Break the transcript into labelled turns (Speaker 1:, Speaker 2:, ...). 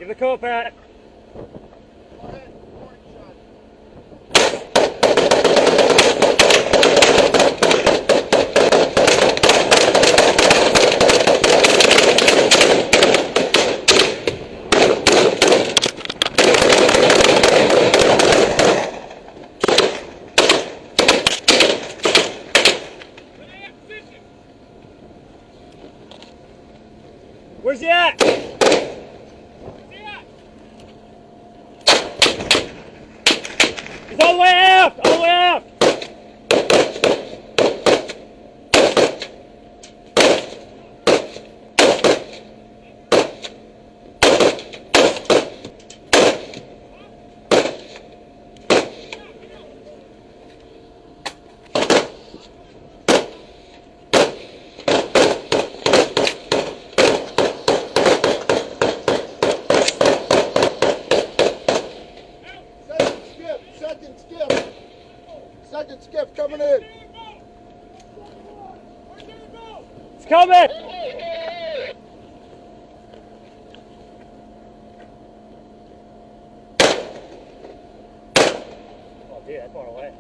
Speaker 1: Give the call, Pat. Where's he at? He's all the way aft! All the way aft!
Speaker 2: Second skiff coming in.
Speaker 1: It's coming! Oh, dude, that's far away.